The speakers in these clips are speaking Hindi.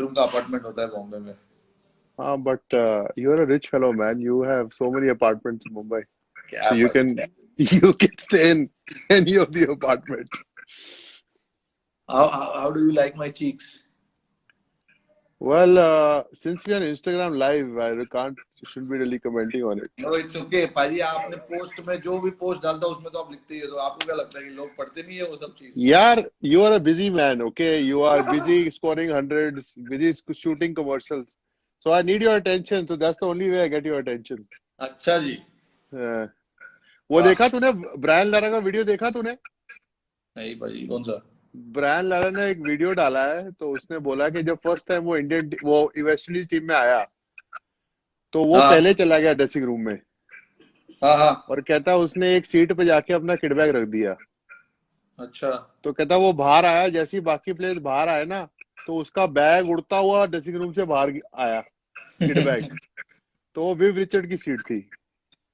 रूम का अपार्टमेंट होता है बॉम्बे में। हाँ, but you're a rich fellow, man. You have so many apartments in Mumbai, क्या so you पता can क्या। you can stay in any of the apartment. How do you like my cheeks? Well, since we are on Instagram Live, I can't should be really commenting on it. No it's okay पाजी, आपने पोस्ट में जो भी पोस्ट डालता है उसमें तो आप लिखते ही हो, तो आपको क्या लगता है कि लोग पढ़ते नहीं है वो सब चीज? Yeah, you are a busy man, okay? You are busy scoring hundreds, busy shooting commercials. So I need your attention. So that's the only way I get your attention. अच्छा जी। Uh, वो वाह। देखा तूने? ब्रायन लारा का वीडियो देखा तूने? नहीं भाई, कौन सा? ब्रायन लारा ने एक वीडियो डाला है, तो उसने बोला कि जब फर्स्ट टाइम वो वेस्ट इंडीज टीम में आया, तो वो हाँ पहले चला गया ड्रेसिंग रूम में, हाँ हाँ। और कहता उसने एक सीट पे जाके अपना किट बैग रख दिया। अच्छा। तो कहता वो बाहर आया, जैसे ही बाकी प्लेयर्स बाहर आए ना, तो उसका बैग उड़ता हुआ ड्रेसिंग रूम से बाहर आया, किट बैग। तो वो विव रिचर्ड की सीट थी।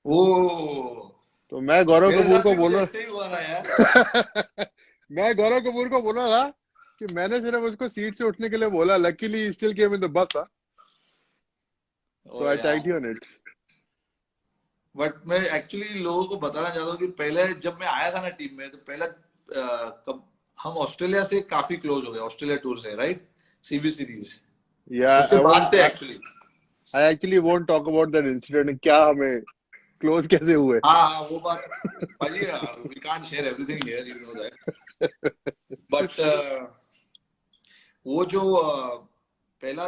ओ, तो मैं गौरव मेरे कपूर साथ को भी कुछ बोल ऐसे ही हुआ था यार। रहा मैं गौरव कपूर को बोला था कि मैंने सिर्फ उसको सीट से उठने के लिए बोला, luckily still came in the bus, so oh I यार, tagged you on it. But मैं एक्चुअली लोगों को बताना चाहता हूँ कि पहले जब मैं आया था ना टीम में, तो पहला कब हम ऑस्ट्रेलिया से काफी क्लोज हो गए, ऑस्ट्रेलिया टूर से, राइट? सीबी सीरीज, या उसके आई बाद won't say actually. I actually won't talk about that incident, क्या हमें क्लोज कैसे हुए। हाँ हाँ, वो बात भाई, we can't share everything here, you know that. But वो जो पहला,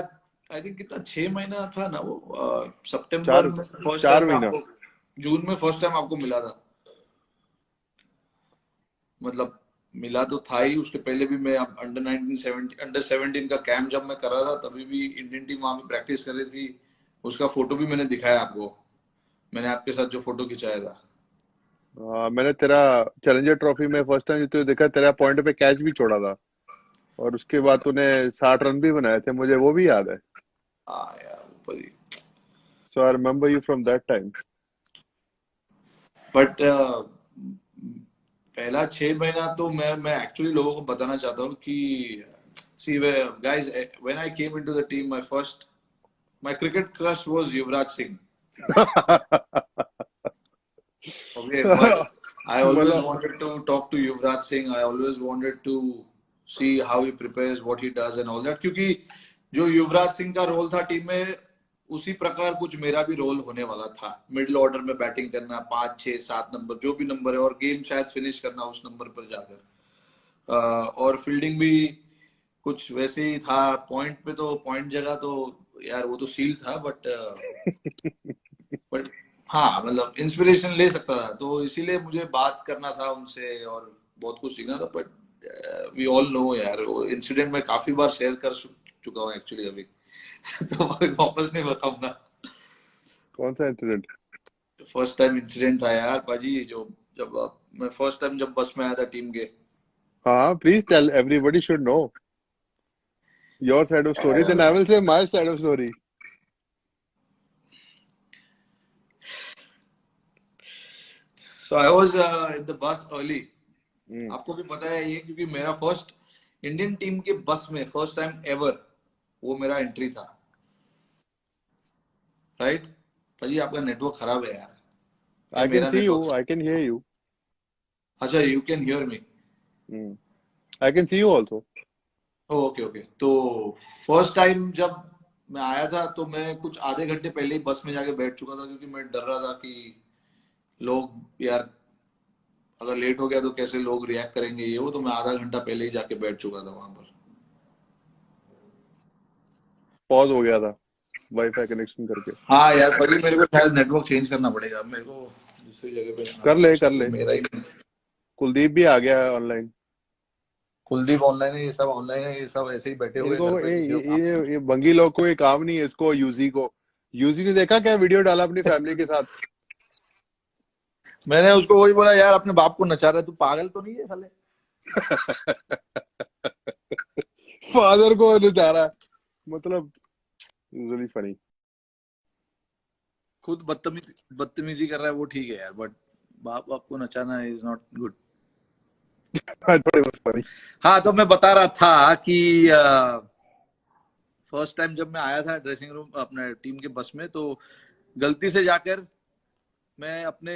आई थिंक कितना 6 महीना था ना वो, सितंबर चार में फर्स्ट चार टाइम मैं महीना आपको, जून में फर्स्ट टाइम आपको मिला था। मतलब मिला तो था ही, उसके पहले भी मैं अंडर 19 17 अंडर 17 का कैंप जब मैं कर रहा था, तभी भी इंडियन टीम वहां पे प्रैक्टिस कर रही थी। उसका फोटो भी मैंने दिखाया आपको, मैंने आपके साथ जो फोटो खिंचाया था। मैंने तेरा चैलेंजर ट्रॉफी में फर्स्ट टाइम तो देखा, तेरा पॉइंट पे कैच भी छोड़ा था, और उसके बाद तूने 60 रन भी बनाए थे, मुझे वो भी याद है। हाँ यार, ऊपर ही। So I remember you from that time. But पहला 6 महीना तो मैं एक्चुअली लोगों को बताना चाहता हूँ कि see guys, when I came into the team, my cricket crush was Yuvraj Singh. Okay, but I always मतलब wanted to talk to Yuvraj Singh. I always wanted to see how he prepares, what he does and all that. क्योंकि जो युवराज सिंह का रोल था टीम में, उसी प्रकार कुछ मेरा भी रोल होने वाला था। मिडिल ऑर्डर में बैटिंग करना, 5 6 7 नंबर, जो भी नंबर है, और गेम शायद फिनिश करना उस नंबर पर जाकर। और फील्डिंग भी कुछ वैसे ही था। पॉइंट पे तो, पॉइंट जगह तो यार वो तो सील था, बट हाँ, मतलब इंस्पिरेशन ले सकता था, तो इसीलिए मुझे बात करना था उनसे और बहुत कुछ सीखना था। बट वी ऑल नो यार, वो इंसिडेंट मैं काफी बार शेयर कर चुका हूँ एक्चुअली अभी। तो मैं वापस नहीं बताऊंगा। कौन सा इंसिडेंट? फर्स्ट टाइम इंसिडेंट था यार पाजी, जो जब मैं फर्स्ट टाइम जब बस में आया था टीम के। हाँ, please tell, everybody should know your side of story, then I will say my side of story. So I was in the bus early. आपको भी पता है ये, क्योंकि मेरा फर्स्ट इंडियन टीम के बस में फर्स्ट टाइम एवर वो मेरा एंट्री था, राइट? भाई आपका नेटवर्क खराब है यार, या आई कैन मेरा see you, network? I can hear you. अच्छा, you can hear me. I can see you also. Okay okay. तो फर्स्ट टाइम जब मैं आया था, तो मैं कुछ आधे घंटे पहले ही बस में जाके बैठ चुका था, क्योंकि मैं डर रहा था कि लोग यार, अगर लेट हो गया तो कैसे लोग रिएक्ट करेंगे, ये वो। तो मैं आधा घंटा पहले ही जाके बैठ चुका था वहां पर। पॉज हो गया था वाईफाई कनेक्शन करके। हाँ यार, पहले मेरे को शायद नेटवर्क चेंज करना पड़ेगा, मेरे को दूसरी जगह पे जाना कर ले पड़ेगा, कर शायद ले, मेरा ही नहीं। कुलदीप भी आ गया है ऑनलाइन। कुलदीप ऑनलाइन है, ये सब ऑनलाइन है, ये सब ऐसे ही बैठे हुए इनको घर पे, किसी को काम नहीं। ये बंगी लोग को ये काम नहीं है, इसको यूजी को। यूजी ने देखा क्या वीडियो डाला अपनी फैमिली के साथ? मैंने उसको वही बोला, यार अपने बाप को नचा रहा है, तू पागल तो नहीं है साले? फादर को नचा रहा है, मतलब रियली फनी। खुद बदतमीजी कर रहा है वो ठीक है यार, बट बाप बाप को नचाना इज नॉट गुड। थोड़ी बहुत फनी। हाँ, तो मैं बता रहा था कि फर्स्ट टाइम जब मैं आया था ड्रेसिंग रूम अपने टीम के बस में, तो गलती से जाकर मैं अपने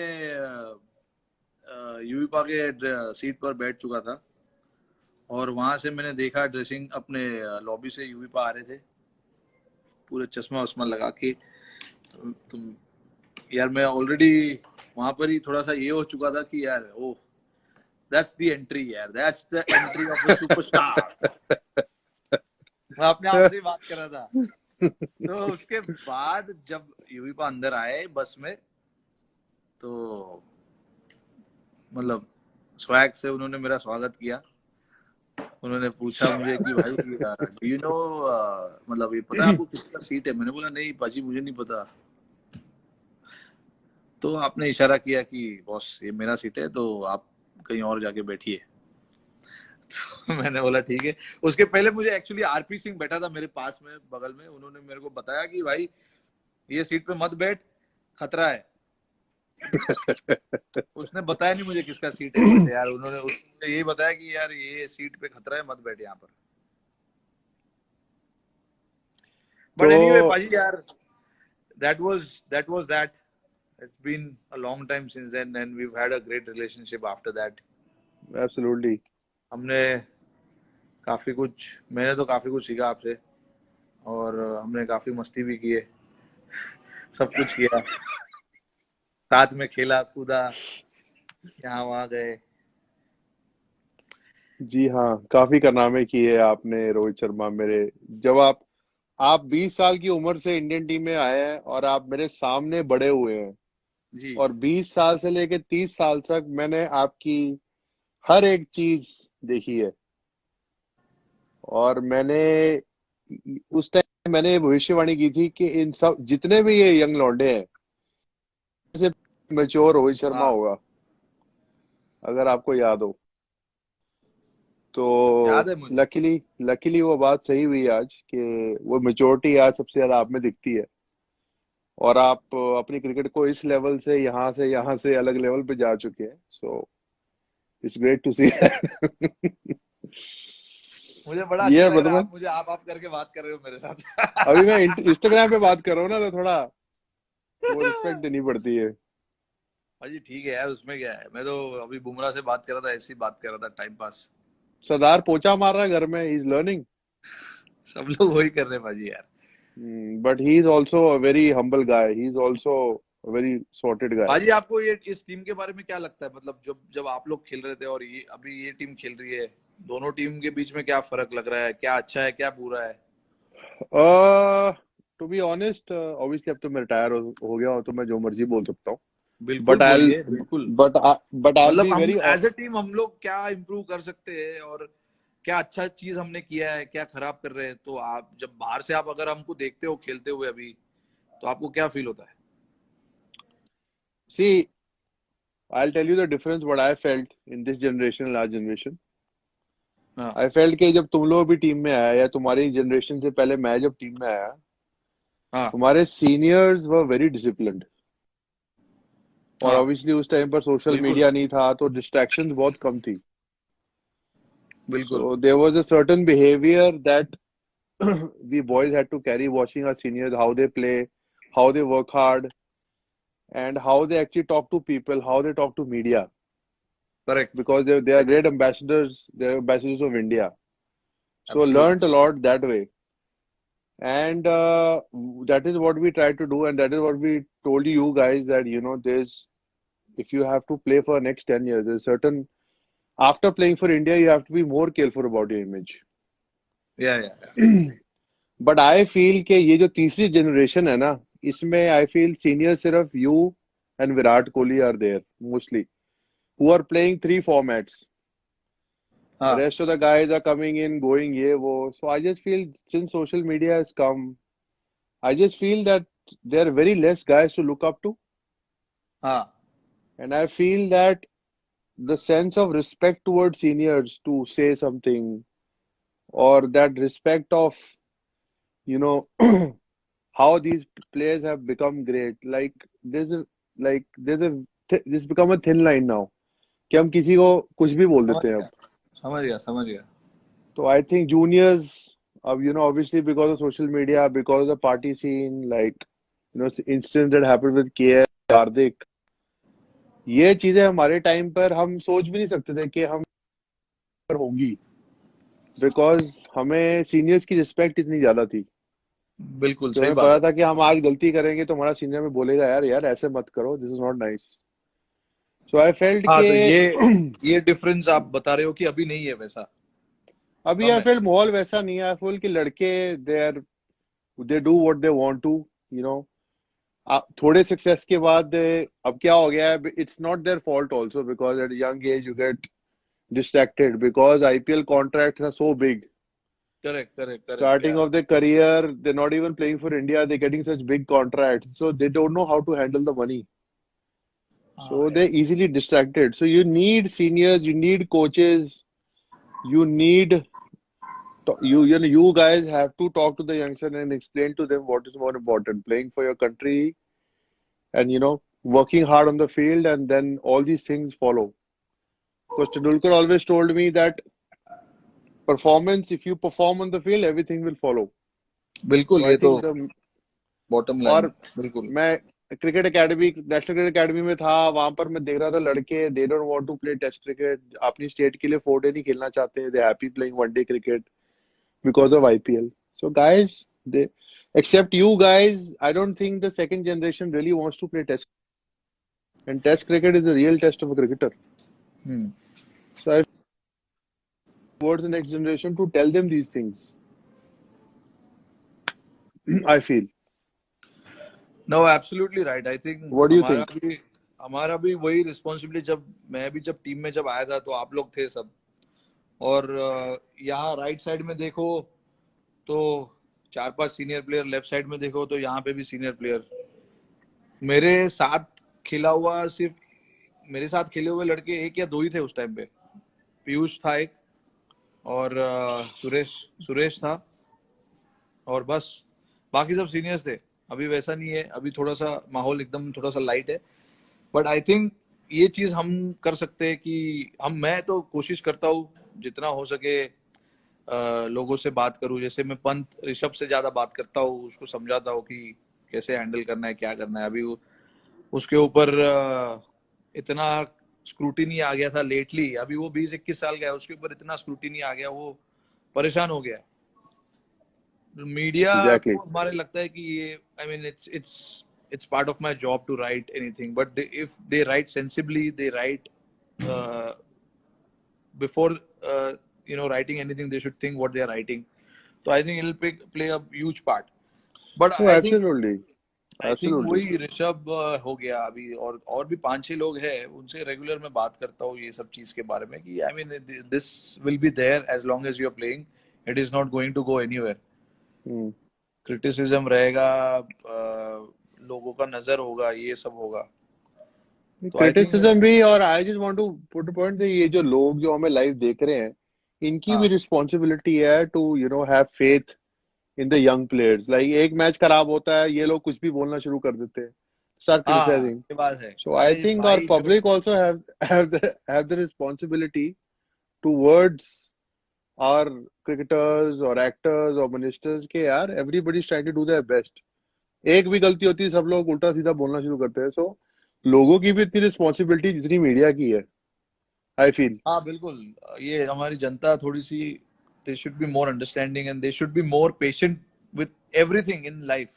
यूवीपा के सीट पर बैठ चुका था, और वहां से मैंने देखा ड्रेसिंग अपने लॉबी से यूवीपा आ रहे थे पूरे चश्मा वश्मा लगा के। तुम यार मैं ऑलरेडी वहां पर ही थोड़ा सा ये हो चुका था कि यार ओह दैट्स द एंट्री यार, that's the entry of a superstar. मैं अपने आप से ही बात कर रहा था। तो उसके बाद जब यूवीपा अंदर आए बस में, तो मतलब स्वैग से उन्होंने मेरा स्वागत किया। उन्होंने पूछा मुझे कि भाई डू यू नो, मतलब ये पता है आपको किसका सीट है? मैंने बोला नहीं पाजी मुझे नहीं पता। तो आपने इशारा किया कि बॉस ये मेरा सीट है, तो आप कहीं और जाके बैठिए। तो मैंने बोला ठीक है। उसके पहले मुझे एक्चुअली आरपी सिंह बैठा था मेरे पास में बगल में, उन्होंने मेरे को बताया कि भाई ये सीट पे मत बैठ, खतरा है। उसने बताया नहीं मुझे किसका सीट है, बट यार उसने यही बताया कि यार ये सीट पे खतरा है, मत बैठ यहाँ पर। बट एनीवे पाजी यार, that was that. It's been a long time since then, and we've had a great relationship after that. Absolutely. मैंने तो काफी कुछ सीखा आपसे, और हमने काफी मस्ती भी की है, सब कुछ किया, साथ में खेला कूदा, यहाँ वहां गए। जी हाँ, काफी कारनामे किए आपने रोहित शर्मा मेरे। जब आप 20 साल की उम्र से इंडियन टीम में आए हैं और आप मेरे सामने बड़े हुए हैं, जी और 20 साल से लेके 30 साल तक मैंने आपकी हर एक चीज देखी है। और उस टाइम मैंने भविष्यवाणी की थी कि इन सब जितने भी ये यंग लौंडे हैं, से मैच्योर रोहित शर्मा हाँ होगा, अगर आपको याद हो तो। याद है मुझे। लकीली वो बात सही हुई आज कि वो मेच्योरिटी आज सबसे ज्यादा आप में दिखती है, और आप अपनी क्रिकेट को इस लेवल से यहाँ से अलग लेवल पे जा चुके हैं। सो इट्स ग्रेट टू सी। मुझे बड़ा ये अच्छा लग रहा है, ब्रदरमैन, आप मुझे आप करके बात कर रहे हो मेरे साथ। अभी मैं इंस्टाग्राम पे बात कर रहा हूँ ना, तो थोड़ा वो रिस्पेक्ट देनी पड़ती है। भाई ठीक है यार, उसमें क्या है, मैं तो अभी बुमराह से बात कर रहा था, ऐसी बात कर रहा था टाइम पास। सरदार पोचा मार रहा है घर में, ही इज लर्निंग। सब लोग वही कर रहे हैं भाजी यार। But he is also a very humble guy, he is also a very sorted guy. भाजी आपको ये इस टीम के बारे में क्या लगता है, मतलब जब जब आप लोग खेल रहे थे और ये अभी ये टीम खेल रही है, दोनों टीम के बीच में क्या फर्क लग रहा है, क्या अच्छा है क्या बुरा है? टू बी ऑनेस्ट, ऑब्वियसली अब तो मैं रिटायर हो गया हूँ, तो मैं जो मर्जी बोल सकता हूँ। बिल्कुल बट आई बोलिए बिल्कुल। बट आई मतलब बी हम वेरी। एज ए टीम हम लोग क्या इम्प्रूव कर सकते हैं, और क्या अच्छा चीज हमने किया है, क्या खराब कर रहे हैं? तो आप जब बाहर से आप अगर हमको देखते हो खेलते हुए अभी, तो आपको क्या फील होता है? सी, I'll tell you the difference what I felt in this generation, last generation. हाँ I felt कि जब तुम लोग भी टीम में आया, या तुम्हारी जनरेशन से पहले मैं जब टीम में आया, हाँ तुम्हारे सीनियर्स वर वेरी डिसिप्लिन्ड। और हाँ ऑब्वियसली उस टाइम पर सोशल बिल्कुल मीडिया नहीं था, तो डिस्ट्रैक्शंस बहुत कम थी। बिल्कुल So there was a certain behavior that we boys had to carry, watching our seniors, how they play, how they work hard, and how they actually talk to people, how they talk to media, correct because they are great ambassadors, they're ambassadors of India. So learned a absolutely lot that way. And that is what we tried to do, and that is what we told you guys, that there's, if you have to play for next 10 years, there's certain, after playing for India, you have to be more careful about your image. Yeah but I feel कि ये जो तीसरी जनरेशन है ना, इसमें आई फील सीनियर सिर्फ you and Virat Kohli are there mostly, who are playing 3 formats. हाँ rest of the guys are coming in going ये वो। So I just feel since social media has come, I just feel that there are very less guys to look up to, हाँ and I feel that the sense of respect towards seniors to say something, or that respect of you know how these players have become great, like there's a this become a thin line now कि हम किसी को कुछ भी बोल समझ देते हैं अब। गया समझ गया समझ गया। तो I think juniors Obviously because of social media, because of the party scene, like, incidents that happened with KS, Hardik, ये चीजें हमारे टाइम पर हम सोच भी नहीं सकते थे कि हम पर होंगी, बिकॉज हमें सीनियर्स की रिस्पेक्ट इतनी ज्यादा थी बिल्कुल कि सही हमें बात पता है। था कि हम आज गलती करेंगे तो हमारा सीनियर में बोलेगा, यार यार ऐसे मत करो, this is not nice. So I felt हाँ, के तो ये डिफरेंस आप बता रहे हो कि अभी नहीं है वैसा, अभी कम आई है। फेल्ट माहौल वैसा नहीं है। आई फील कि लड़के they do what they want to, you know थोड़े सक्सेस के बाद अब क्या हो गया है, it's not their fault also, because at young age you get distracted because IPL contracts are so big. Correct correct correct, Starting या of their career, they're not even playing for India. They're getting such big contracts, so they don't know how to handle the money. हाँ So they're यार, easily distracted. So you need seniors, you need coaches, you need you guys have to talk to the youngsters and explain to them what is more important: playing for your country and working hard on the field, and then all these things follow. Because Tendulkar always told me that performance, if you perform on the field, everything will follow. बिल्कुल, So I ये तो think the बॉटम लाइन और है, बिल्कुल। मैं cricket academy, national cricket academy में था, वहां पर मैं देख रहा था लड़के, they don't want to play test cricket, अपनी स्टेट के लिए 4 डे नहीं खेलना चाहते, they happy playing 1 day cricket because of IPL. So guys, they except you guys, I don't think the second generation really wants to play test, and test cricket is the real test of a cricketer. Hmm. So I towards the next generation to tell them these things. I feel. No, absolutely right. I think What do you think? हमारा भी वही रिस्पॉन्सिबिलिटी, जब मैं भी जब टीम में जब आया था तो आप लोग थे सब। और यहाँ राइट साइड में देखो तो 4-5 सीनियर प्लेयर, लेफ्ट साइड में देखो तो यहाँ पे भी सीनियर प्लेयर। मेरे साथ खेला हुआ सिर्फ मेरे साथ खेले हुए लड़के एक या दो ही थे उस टाइम पे। पीयूष था एक, और सुरेश सुरेश था, और बस बाकी सब सीनियर्स थे। अभी वैसा नहीं है, अभी थोड़ा सा माहौल एकदम थोड़ा सा लाइट है। बट आई थिंक ये चीज हम कर सकते हैं कि मैं तो कोशिश करता हूँ जितना हो सके लोगों से बात करूँ। जैसे मैं पंत ऋषभ से ज्यादा बात करता हूँ, उसको समझाता हूँ कि कैसे हैंडल करना है, क्या करना है। अभी उसके ऊपर इतना स्क्रूटिनी आ गया था लेटली, अभी वो 20-21 साल का है, उसके ऊपर इतना स्क्रूटिनी आ गया, वो परेशान हो गया। मीडिया को Exactly. हमारे लगता है कि ये, I mean, it's part of my job to write anything, but if they write sensibly, they write before writing anything, they should think what they are writing. So I think it'll play a huge part. But Oh, absolutely. I think Absolutely. वही ऋषभ हो गया अभी, और भी 5-6 लोग हैं, उनसे रेगुलर मैं बात करता हूँ ये सब चीज के बारे में कि I mean this will be there as long as you are playing, it is not going to go anywhere. Hmm. Criticism रहेगा, लोगों का नजर होगा, ये सब होगा। तो आई थिंक क्रिटिसिज्म भी, और I just want to put a point, ये जो लोग जो हमें लाइव देख रहे हैं, इनकी भी हाँ रिस्पॉन्सिबिलिटी है to have faith in the young players. Like एक मैच खराब होता है, ये लोग कुछ भी बोलना शुरू कर देते हैं, स्टार्ट हाँ, क्रिटिसाइजिंग। ये बात है। सो आई अरे थिंक आवर भाई जो, public also have the responsibility towards our cricketers और एक्टर्स और मिनिस्टर्स के, यार everybody is trying to do their best. एक भी गलती होती है, सब लोग उल्टा सीधा बोलना शुरू करते हैं। सो लोगों की भी इतनी रिस्पॉन्सिबिलिटी जितनी मीडिया की है, आई फील। हाँ बिल्कुल, ये हमारी जनता थोड़ी सी, they should be more understanding and they should be more patient with everything in life.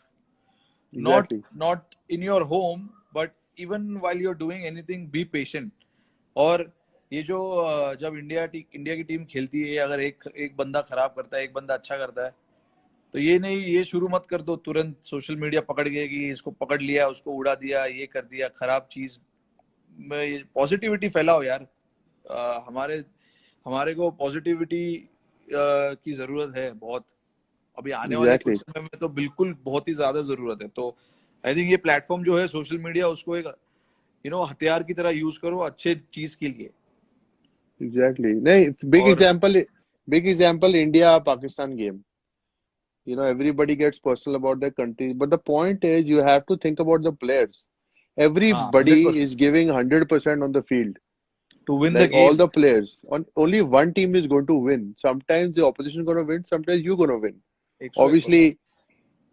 not exactly. not in your home, but even while you're doing anything, be patient। और ये जो जब इंडिया की टीम खेलती है, अगर एक एक बंदा खराब करता है, एक बंदा अच्छा करता है, तो ये नहीं, ये शुरू मत कर दो तुरंत सोशल मीडिया पकड़ गए कि इसको पकड़ लिया, उसको उड़ा दिया, ये कर दिया खराब चीज में। पॉजिटिविटी फैलाओ यार। हमारे हमारे को पॉजिटिविटी की जरूरत है बहुत। अभी आने वाले कुछ एग्जैक्टली। समय में तो बिल्कुल बहुत ही ज्यादा जरूरत है। तो आई थिंक ये प्लेटफॉर्म जो है सोशल मीडिया, उसको एक हथियार की तरह यूज करो अच्छे चीज के लिए। एग्जैक्टली। नहीं, और big example India Pakistan game, everybody gets personal about their country, but the point is you have to think about the players. हाँ, Everybody 100%। is giving 100% on the field. to win the Like all game. the players, only one team is going to win. Sometimes the opposition is going to win, sometimes you're going to win. 101%. Obviously,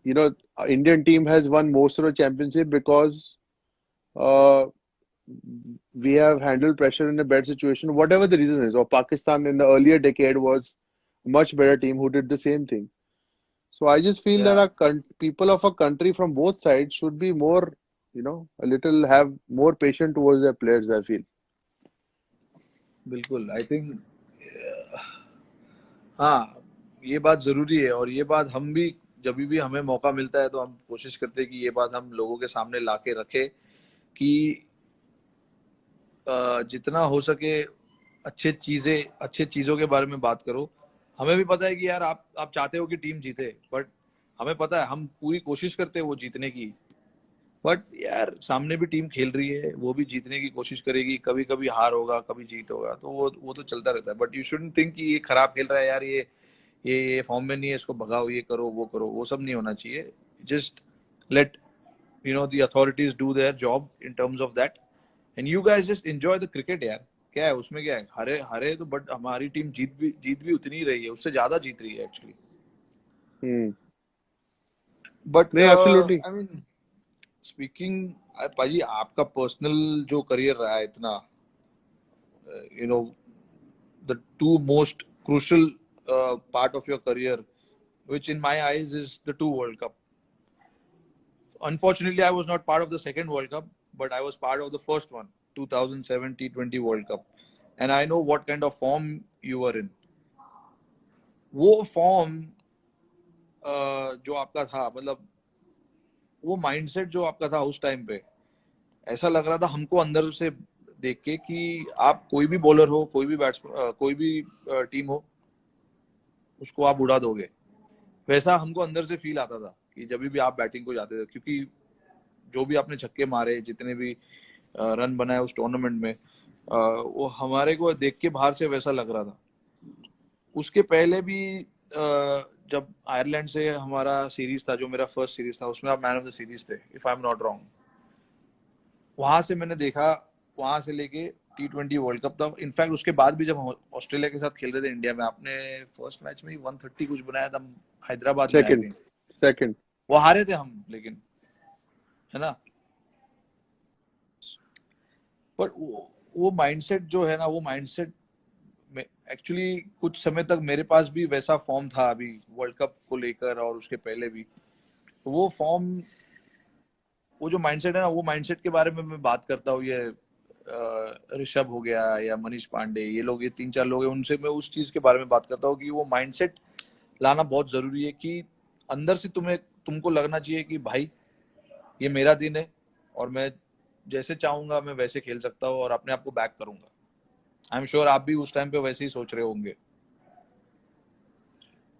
you know, Indian team has won most of the championship because uh, we have handled pressure in a bad situation, whatever the reason is. Or Pakistan in the earlier decade was a much better team who did the same thing. So I just feel that Yeah, our people of a country from both sides should be more, a little have more patient towards their players, I feel. बिल्कुल। आई थिंक हाँ, ये बात जरूरी है, और ये बात हम भी जब भी हमें मौका मिलता है तो हम कोशिश करते हैं कि ये बात हम लोगों के सामने लाके रखें कि जितना हो सके अच्छे चीजों के बारे में बात करो। हमें भी पता है कि यार आप चाहते हो कि टीम जीते, बट हमें पता है हम पूरी कोशिश करते हैं वो जीतने की। बट यार सामने भी टीम खेल रही है, वो भी जीतने की कोशिश करेगी, कभी कभी हार होगा, कभी जीत होगा, तो वो तो चलता रहता है। बट यू शुडंट थिंक कि ये खराब खेल रहा है यार, ये फॉर्म में नहीं है, इसको भगाओ, ये करो, वो सब नहीं होना चाहिए। Just let the authorities do their job in terms of that, and you guys just enjoy the cricket यार। क्या है उसमें, क्या है, हरे हरे तो, बट हमारी टीम जीत भी उतनी ही रही है, उससे ज्यादा जीत रही है एक्चुअली। हम्म। बट नहीं, एब्सोल्युटली। आई मीन स्पीकिंग, भाई आपका पर्सनल जो करियर रहा है इतना, you know the two most crucial part of your career, which in my eyes is the two World Cup. Unfortunately, I was not part of the second World Cup, but I was part of the first one, 2007 T20 World Cup. And I know what kind of form you were in. वो फॉर्म जो आपका था, मतलब वो माइंडसेट जो आपका था उस टाइम पे, ऐसा लग रहा था हमको अंदर से देख के कि आप कोई भी बॉलर हो, कोई भी बैट्समैन, कोई भी टीम हो, उसको आप उड़ा दोगे। वैसा हमको अंदर से फील आता था कि जब भी आप बैटिंग को जाते थे, क्योंकि जो भी आपने छक्के मारे, जितने भी रन बनाए उस टूर्नामेंट में, वो हमारे को देख के बाहर से वैसा लग रहा था। उसके पहले भी जब आयरलैंड से हमारा सीरीज था, जो मेरा फर्स्ट सीरीज था, उसमें आप मैन ऑफ द सीरीज थे, if I am not wrong. वहां से मैंने देखा, वहां से लेके T20 वर्ल्ड कप था, इनफैक्ट उसके बाद भी जब हम ऑस्ट्रेलिया के साथ खेल रहे थे इंडिया में, आपने फर्स्ट मैच में 130 कुछ बनाया था हैदराबाद में, आई सेकंड। थिंक। सेकंड। वो हारे थे हम, लेकिन, है ना। पर वो माइंडसेट जो है ना, वो माइंडसेट में एक्चुअली कुछ समय तक मेरे पास भी वैसा फॉर्म था अभी वर्ल्ड कप को लेकर, और उसके पहले भी। तो वो फॉर्म, वो जो माइंडसेट है ना, वो माइंडसेट के बारे में मैं बात करता हूँ। ये ऋषभ हो गया या मनीष पांडे, ये लोग, ये 3-4 लोग हैं, उनसे मैं उस चीज के बारे में बात करता हूँ कि वो माइंडसेट लाना बहुत जरूरी है कि अंदर से तुमको लगना चाहिए कि भाई ये मेरा दिन है, और मैं जैसे चाहूंगा मैं वैसे खेल सकता हूँ, और अपने आप को बैक करूंगा। आई एम श्योर आप भी उस टाइम पे वैसे ही सोच रहे होंगे।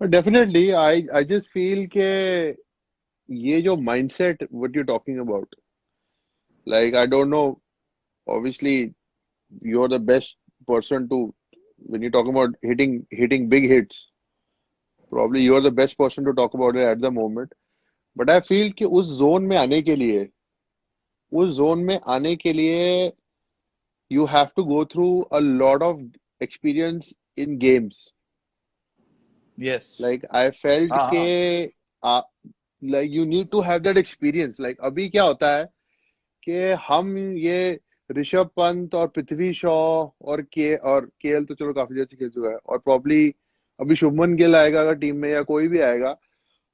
डेफिनेटली, आई जस्ट फील के ये जो mindset what you talking about, like I don't know, obviously you're the best person to, when you talk about hitting big hits, probably you're the best person to talk about it at the moment. But I feel कि उस जोन में आने के लिए you have to go through a lot of experience in games. Yes. Like I felt हाँ हाँ। के like you need to have that experience. Like अभी क्या होता है कि हम ये ऋषभ पंत और पृथ्वी शॉ और केएल तो चलो काफी देर से खेल चुका है, और प्रॉब्ली अभी शुभमन गिल आएगा अगर टीम में, या कोई भी आएगा,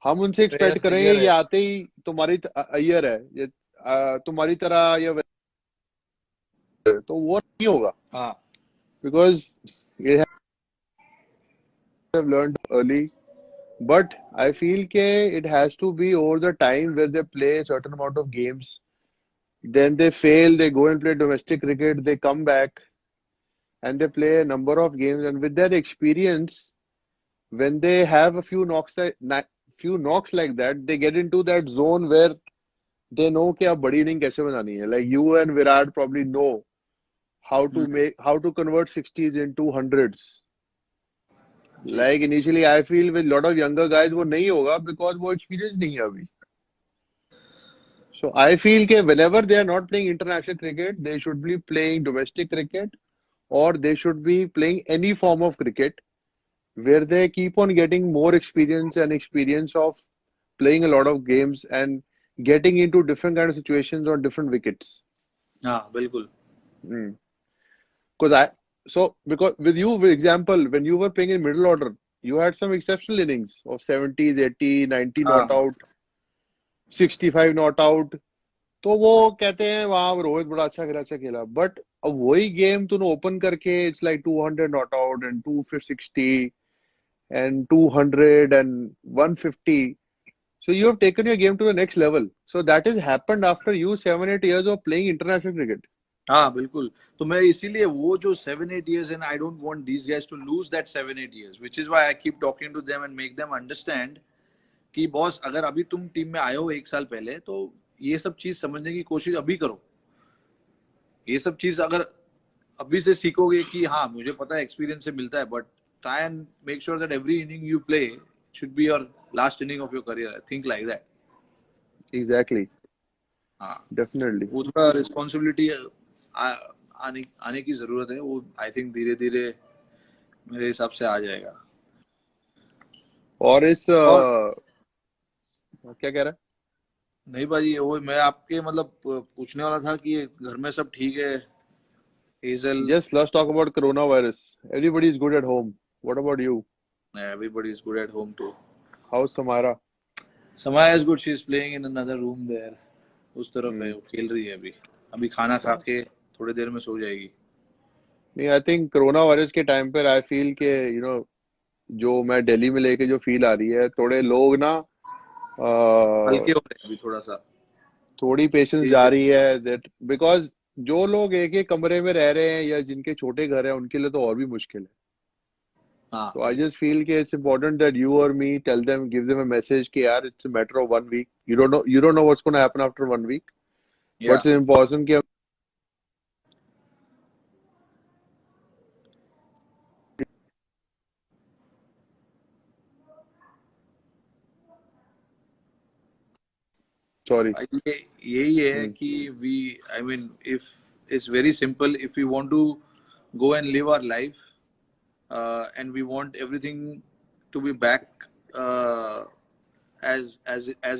हम उनसे एक्सपेक्ट श्रेयस करेंगे अय्यर ये है। आते ही तुम्हारी अय्यर है, ये तुम्हारी तरह या तो वो नहीं होगा, हाँ बिकॉज ये have learned early. But I feel के it has to be over the time where they play a certain amount of games. Then they fail, they go and play domestic cricket, they come back and they play a number of games. And with that experience, when they have a few knocks like that, they get into that zone where they know कि अब बड़ी इनिंग कैसे बनानी है. Like you and Virat probably know how to convert 60s into hundreds. Ji. Like initially, I feel with lot of younger guys वो नहीं होगा because वो experience नहीं है अभी. So I feel that whenever they are not playing international cricket, they should be playing domestic cricket or they should be playing any form of cricket where they keep on getting more experience of playing a lot of games and getting into different kind of situations on different wickets. हाँ बिल्कुल. Mm. Because because with you, for example, when you were playing in middle order, you had some exceptional innings of 70s, 80, 90 not हाँ out, 65 not out. तो वो कहते हैं वहां रोहित बड़ा अच्छा खेला, बट अब वही गेम तूने ओपन करके it's like 200 not out and 260 and 200 and 150. So you have taken your game to the next level. So that has happened after you 7-8 years of playing international cricket. हाँ बिल्कुल. तो मैं इसीलिए वो जो 7-8 years and I don't want these guys to lose that 7-8 years, which is why I keep talking to them and make them understand कि बॉस अगर अभी तुम टीम में आए हो 1 साल पहले तो ये सब चीज समझने की कोशिश अभी करो. ये सब चीज अगर अभी से सीखोगे कि हाँ मुझे पता है एक्सपीरियंस से मिलता है, but try and make sure that every inning you play should be your last inning of your career. I think like that. Exactly. हाँ Definitely. वो थोड़ा रिस्पॉन्सिबिलिटी आने की जरूरत है. वो आई थिंक धीरे धीरे मेरे हिसाब से आ जाएगा. और इस और क्या कह रहा है? नहीं भाई वो मैं आपके मतलब पूछने वाला था कि घर में सब ठीक है. Hazel. Just let's talk about coronavirus. Everybody is good at home. What about you? Everybody is good at home too. How's Samara? Samaya is good. She is playing in another room there. उस तरफ है. वो खेल रही है अभी. अभी खाना खा के थोड़ी देर में सो जाएगी. नहीं, आई थिंक कोरोना वायरस के टाइम पर आई फील के जो मैं दिल्ली में लेके जो फील आ रही है, थोड़े लोग ना हल्के हो रहे हैं अभी थोड़ा सा. थोड़ी पेशेंस जा रही है दैट बिकॉज जो लोग एक एक कमरे में रह रहे हैं या जिनके छोटे घर हैं उनके लिए तो और भी मुश्किल है. हाँ So I just feel कि it's important that you or me tell them, give them a message कि यार it's a matter of 1 week. You don't know what's going to happen after 1 week. yeah. But it's important कि sorry. यही है कि we I mean if it's very simple, if we want to go and live our life and we want everything to be back as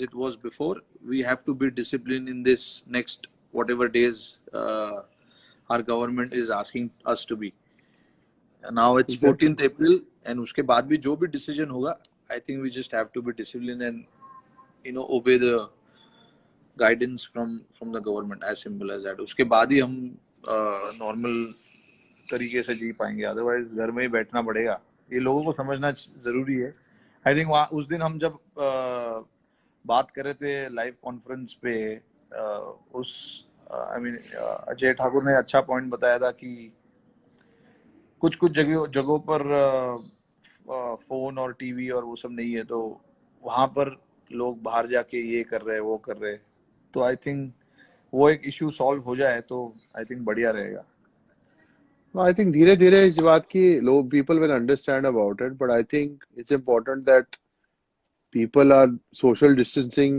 it was before, we have to be disciplined in this next whatever days our government is asking us to be. And now it's 14th April and उसके बाद भी जो भी decision होगा, I think we just have to be disciplined and obey the guidance from the government, as simple as that. उसके बाद ही हम नॉर्मल तरीके से जी पाएंगे. अदरवाइज घर में ही बैठना पड़ेगा. ये लोगों को समझना जरूरी है. आई थिंक वहाँ उस दिन हम जब बात कर रहे थे लाइव कॉन्फ्रेंस पे उस आई मीन अजय ठाकुर ने अच्छा पॉइंट बताया था कि कुछ कुछ जगहों पर फोन और टीवी और वो सब नहीं है, तो वहां पर लोग बाहर जाके ये कर रहे हैं वो कर रहे हैं. तो आई थिंक वो एक इशू सॉल्व हो जाए तो आई थिंक बढ़िया रहेगा. I think धीरे धीरे इस बात की लोग people will understand about it, but I think it's important that people are social distancing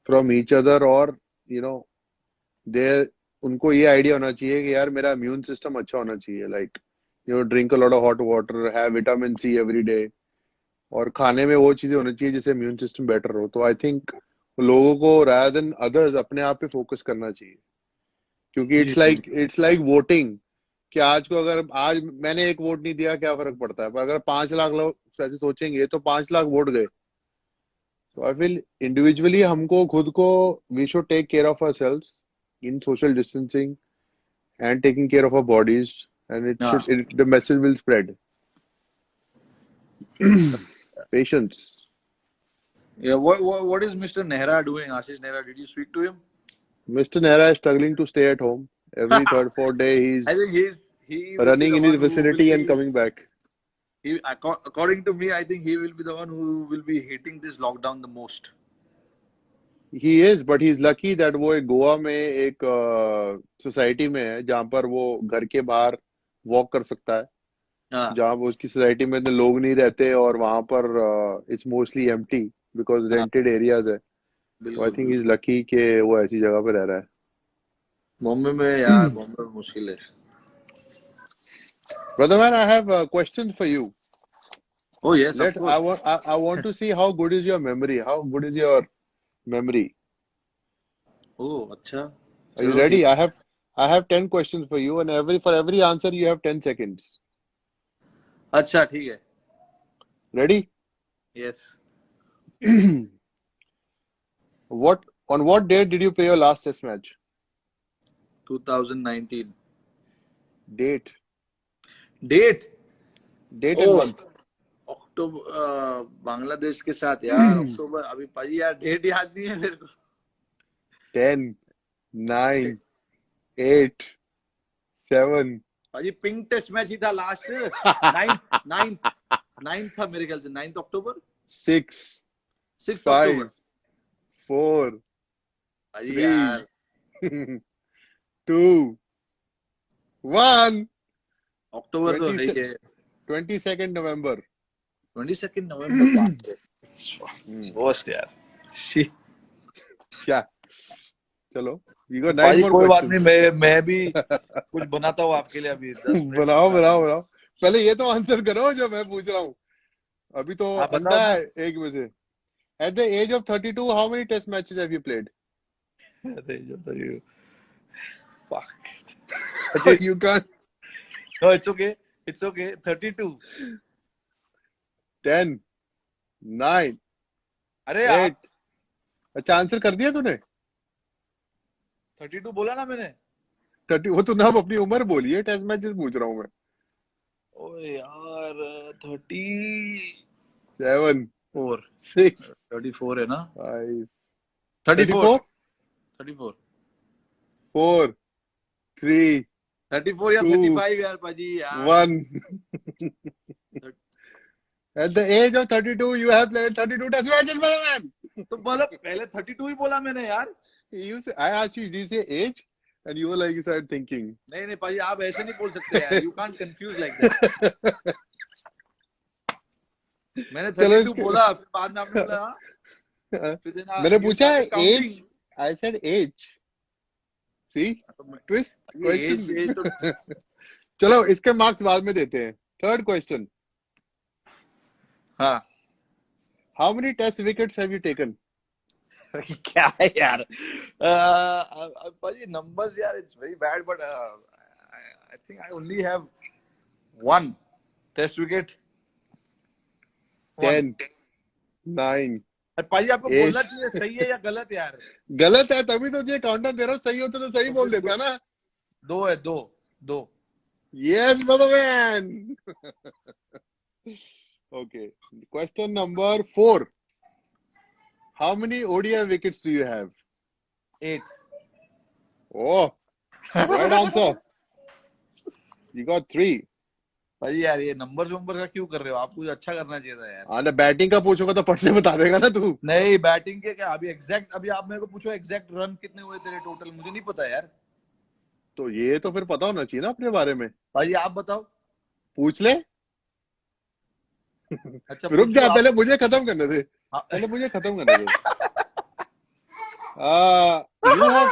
from each other और they उनको ये आइडिया होना चाहिए कि यार मेरा इम्यून सिस्टम अच्छा होना चाहिए. Like drink a lot of hot water, have vitamin see every day, और खाने में वो चीजें होनी चाहिए जिससे इम्यून सिस्टम बेटर हो. तो आई थिंक लोगों को rather than अदर्स अपने आप पे फोकस करना चाहिए. क्योंकि इट्स लाइक वोटिंग कि आज को अगर आज मैंने एक वोट नहीं दिया क्या फर्क पड़ता है, पर अगर 5 लाख लोग ऐसे सोचेंगे तो 5 लाख वोट गए. तो आई फील इंडिविजुअली हमको खुद को we should take care of ourselves in social distancing and taking care of our bodies, and the message will spread. Patience. Yeah, what is Mr. Nehra doing? Ashish Nehra, did you speak to him? Mr. Nehra is struggling to stay at home. Every third, fourth day I think he running in his vicinity and coming back. According to me, I think he will be the one who will be hating this lockdown the most. He is, but he's lucky that वो एक गोवा में एक सोसाइटी में है जहाँ पर वो घर के बाहर वॉक कर सकता है. जहाँ वो उसकी सोसाइटी में इतने लोग नहीं रहते और वहां पर it's mostly empty because rented areas है. तो आई थिंक इज लकी कि वो ऐसी जगह पे रह रहा है. बॉम्बे में यार बॉम्बे में मुश्किल है. Brother man, I have a question for you. Oh yes, of course. I want to see how good is your memory. How good is your memory? Oh, अच्छा. Are you चलो ready? ठीक. I have 10 questions for you, and for every answer you have 10 seconds. अच्छा ठीक है. Ready? Yes. On what date did you play your last test match? 2019. Date. Date. Date and Oh, month. अक्टूबर. बांग्लादेश के साथ यार. अक्टूबर. अभी पाजी यार डेट याद नहीं है मेरे को. 10, 9, 8, 7. पाजी पिंक टेस्ट मैच ही था लास्ट. नाइन्थ था मेरे ख्याल से. 9 अक्टूबर. 6, 6 5, अक्टूबर. 4, पाजी 3, यार. 2, 1. अक्टूबर तो है ही है. 22nd November. 22 नवंबर. होस्ट यार. शी. क्या? चलो, you got 9 पाजी more कोई बात questions. नहीं. मैं भी कुछ बनाता हूँ आपके लिए अभी 10 मिनट. बनाओ. पहले ये तो आंसर करो जो मैं पूछ रहा हूँ. अभी तो आप बताओ अंधा ना. है एक में से. At the age of 32, how many test matches have you played? Fuck. You can't. No, it's okay. It's okay. 32. 10, 9, अरे 8. आप अच्छा आंसर कर दिया तूने? 32 बोला ना मैंने. 30. वो तो ना अपनी उम्र बोली है. टेस्ट मैचेस पूछ रहा हूँ मैं. ओए यार 34. 7, 6, 34 है ना. 5, 34. 34, 4, 3, 34 या 2, 35 यार पाजी यार. 1. At the age of 32, you have played 32 test matches, my man. तो बोला पहले 32 ही बोला मैंने यार. I asked you, did you say age? And you were like, you started thinking. नहीं नहीं पाजी आप ऐसे नहीं बोल सकते यार. You can't confuse like that. मैंने 32 बोला फिर बाद में आपने बोला हाँ. फिर then मैंने you पूछा started counting. age. I said age. See? Twist question. age तो चलो इसके मार्क्स बाद में देते हैं. Third question. हाँ. How many test wickets have you taken? क्या है यार. पाजी numbers यार it's very bad but I think I only have one test wicket. 10, 9. पाजी आपको बोलना चाहिए सही है या गलत यार. गलत है तभी तो ये काउंटर दे रहा हूँ. सही होता तो सही बोल देता ना. 2 है. 2. Yes, brother man. Okay. Question number 4. How many ODI wickets do you have? 8. Oh, right answer. You got 3. भाई यार ये नंबर्स का क्यों कर रहे हो. आपको अच्छा करना चाहिए था यार. हाँ बैटिंग का पूछोगा तो पट से बता देगा ना तू. नहीं बैटिंग के क्या. अभी आप मेरे को पूछो एग्जैक्ट रन कितने हुए तेरे टोटल. मुझे नहीं पता यार. तो ये तो फिर पता होना चाहिए ना अपने बारे में. भाई आप बताओ. पूछ ले. अच्छा रुक जा पहले मुझे खत्म करने दे. You have